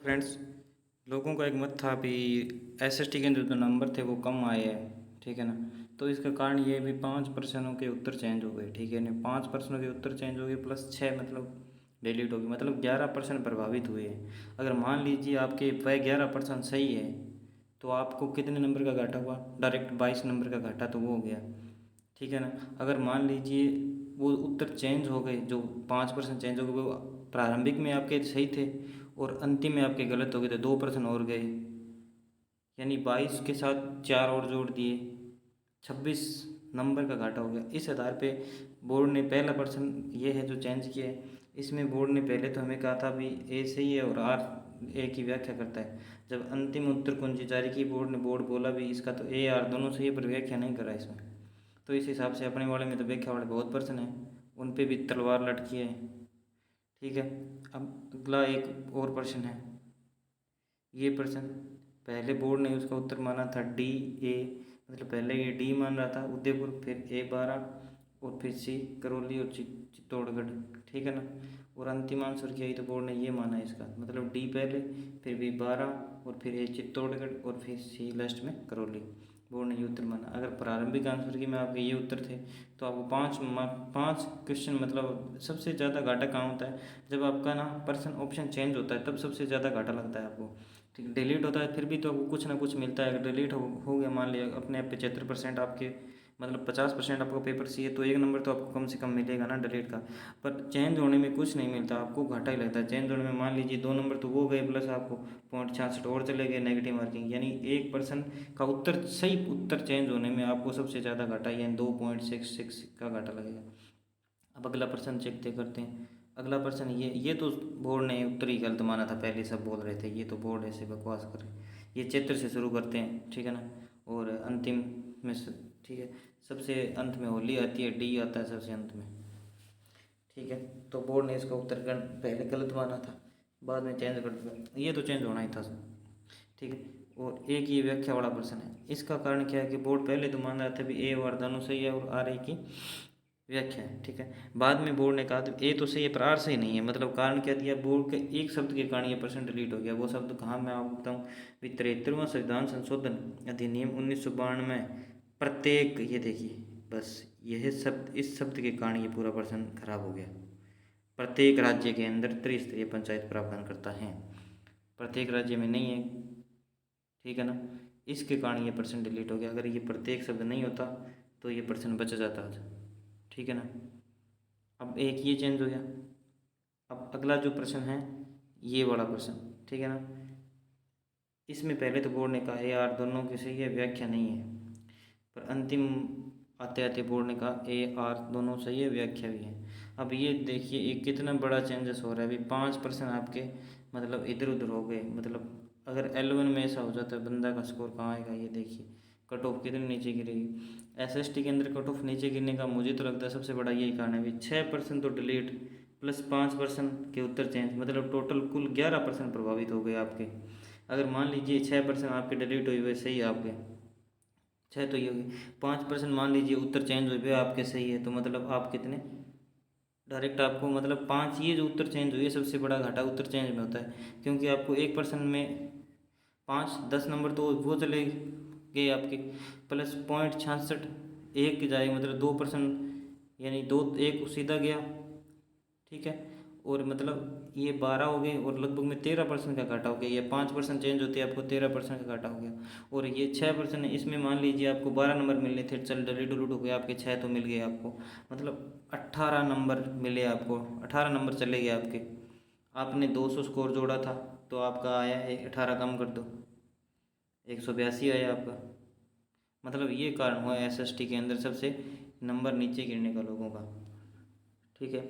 Friends, लोगों का एक मत था भी एसएसटी के अंदर जो नंबर थे वो कम आए हैं। ठीक है ना। तो इसका कारण ये भी 5 प्रश्नों के उत्तर चेंज हो गए। ठीक है ना। 5 प्रश्नों के उत्तर चेंज हो गए प्लस 6 मतलब डिलीट हो गई, मतलब 11% प्रभावित हुए हैं। अगर मान लीजिए आपके वह 11% सही है तो आपको कितने नंबर का घाटा हुआ? डायरेक्ट 22 नंबर का घाटा तो वो हो गया। ठीक है ना। अगर मान लीजिए वो उत्तर चेंज हो गए, जो 5% चेंज हो गए, वो प्रारंभिक में आपके सही थे और अंतिम में आपके गलत हो गए, तो 2% और गए, यानी 22 के साथ 4 और जोड़ दिए, 26 नंबर का घाटा हो गया। इस आधार पे बोर्ड ने पहला पर्सन ये है जो चेंज किया है। इसमें बोर्ड ने पहले तो हमें कहा था भी ए सही है और आर ए की व्याख्या करता है। जब अंतिम उत्तर कुंजी जारी की बोर्ड बोला भी इसका तो ए आर दोनों सही है पर व्याख्या नहीं करा इसमें। तो इस हिसाब से अपने वाले में तो व्याख्या वाले बहुत पर्सन हैं, उन पे भी तलवार लटकी है। ठीक है। अब अगला एक और प्रश्न है। ये प्रश्न पहले बोर्ड ने उसका उत्तर माना था डी ए, मतलब पहले ये डी मान रहा था उदयपुर, फिर ए 12 और फिर सी करौली और चित्तौड़गढ़। ठीक है ना। और अंतिम आंसर किया ही तो बोर्ड ने ये माना इसका, मतलब डी पहले, फिर बी 12 और फिर ए चित्तौड़गढ़ और फिर सी लास्ट में करौली। बोर्ड ने ये उत्तर माना। अगर प्रारंभिक आंसर की में आपके ये उत्तर थे तो आपको 5 क्वेश्चन, मतलब सबसे ज़्यादा घाटा कहाँ होता है? जब आपका ना पर्सन ऑप्शन चेंज होता है तब सबसे ज़्यादा घाटा लगता है आपको। ठीक है। डिलीट होता है फिर भी तो आपको कुछ ना कुछ मिलता है। अगर डिलीट हो गया, मान लिया अपने आप 75% आपके, मतलब 50% आपको पेपर सी है, तो 1 नंबर तो आपको कम से कम मिलेगा ना डिलीट का। पर चेंज होने में कुछ नहीं मिलता, आपको घाटा ही लगता है। चेंज होने में मान लीजिए 2 नंबर तो वो गए, प्लस आपको 0.66 और चले गए नेगेटिव मार्किंग, यानी 1% का उत्तर, सही उत्तर चेंज होने में आपको सबसे ज़्यादा घाटा, यानी 2.66 का घाटा लगेगा। अब अगला प्रश्न चेक करते हैं। अगला प्रश्न ये तो बोर्ड ने उत्तर ही गलत माना था, पहले सब बोल रहे थे ये तो बोर्ड ऐसे बकवास कर रहे हैं। ये चित्र से शुरू करते हैं। ठीक है ना। और अंतिम में ठीक है, सबसे अंत में होली आती है, डी आता है सबसे अंत में। ठीक है। तो बोर्ड ने इसका उत्तर पहले गलत माना था, बाद में चेंज कर दिया। ये तो चेंज होना ही था सर। ठीक है। और एक ये व्याख्या वाला प्रश्न है। इसका कारण क्या है कि बोर्ड पहले तो मान रहा था भी ए और दोनों सही है और आर ए की व्याख्या है। ठीक है। बाद में बोर्ड ने कहा तो ए तो सही है पर आर सही नहीं है, मतलब कारण क्या दिया बोर्ड के? एक शब्द के कारण ये प्रश्न डिलीट हो गया। वो शब्द कहाँ मैं आपको बताऊँ भी? 73वां संविधान संशोधन अधिनियम 1992 प्रत्येक, ये देखिए बस यह शब्द, इस शब्द के कारण ये पूरा प्रश्न खराब हो गया। प्रत्येक राज्य के अंदर त्रिस्तरीय पंचायत प्रावधान करता है, प्रत्येक राज्य में नहीं है। ठीक है ना। इसके कारण ये प्रश्न डिलीट हो गया। अगर ये प्रत्येक शब्द नहीं होता तो ये प्रश्न बच जाता आज। ठीक है ना। अब एक ये चेंज हो गया। अब अगला जो प्रश्न है ये वाला प्रश्न। ठीक है ना। इसमें पहले तो बोर्ड ने कहा ए आर दोनों की सही है, व्याख्या नहीं है। पर अंतिम आते आते बोर्ड ने कहा ए आर दोनों सही है, व्याख्या भी है। अब ये देखिए एक कितना बड़ा चेंजेस हो रहा है। अभी 5% आपके मतलब इधर उधर हो गए। मतलब अगर L1 में ऐसा हो जाता है, बंदा का स्कोर कहाँ आएगा? ये देखिए कट ऑफ कितनी नीचे गिरेगी। एसएसटी के अंदर कट ऑफ नीचे गिरने का मुझे तो लगता है सबसे बड़ा यही कारण है। अभी 6% तो डिलीट प्लस 5% के उत्तर चेंज, मतलब टोटल कुल 11% प्रभावित हो गए आपके। अगर मान लीजिए 6% आपके डिलीट हुए हुए सही आपके, 6 तो ये हो गई, 5% मान लीजिए उत्तर चेंज हुए हुए आपके सही है, तो मतलब आप कितने डायरेक्ट आपको, मतलब 5, ये जो उत्तर चेंज हुई है सबसे बड़ा घाटा उत्तर चेंज में होता है। क्योंकि आपको 1% में 5-10 नंबर तो वो चले गए आपके, प्लस 0.66 एक जाएगा, मतलब 2%, यानी दो एक सीधा गया। ठीक है। और मतलब ये 12 हो गए और लगभग में 13% का घाटा हो गया। ये 5% चेंज होती है आपको 13% का घाटा हो गया। और ये 6% है, इसमें मान लीजिए आपको 12 नंबर मिलने थे, चल डिलीट उलूट हो गया, आपके 6 तो मिल गए आपको, मतलब 18 नंबर मिले आपको, 18 नंबर चले गए आपके। आपने 200 स्कोर जोड़ा था तो आपका आया है 18 कम कर दो, 182 आया आपका। मतलब ये कारण हुआ एसएसटी के अंदर सबसे नंबर नीचे गिरने का लोगों का। ठीक है।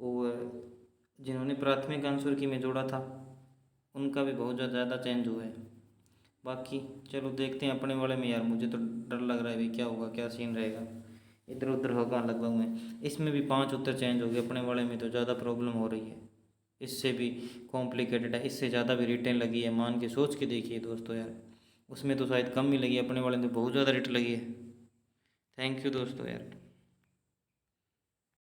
और जिन्होंने प्राथमिक आंसर की में जोड़ा था उनका भी बहुत ज़्यादा चेंज हुआ है। बाकी चलो देखते हैं अपने वाले में। यार मुझे तो डर लग रहा है भाई, क्या होगा, क्या सीन रहेगा, इधर उधर होगा लगभग में। इसमें भी 5 उत्तर चेंज हो गए, अपने वाले में तो ज़्यादा प्रॉब्लम हो रही है। इससे भी कॉम्प्लिकेटेड है, इससे ज़्यादा भी रिटेन लगी है, मान के सोच के देखिए दोस्तों यार। उसमें तो शायद कम ही लगी है, अपने वाले में तो बहुत ज़्यादा रिट लगी है। थैंक यू दोस्तों यार।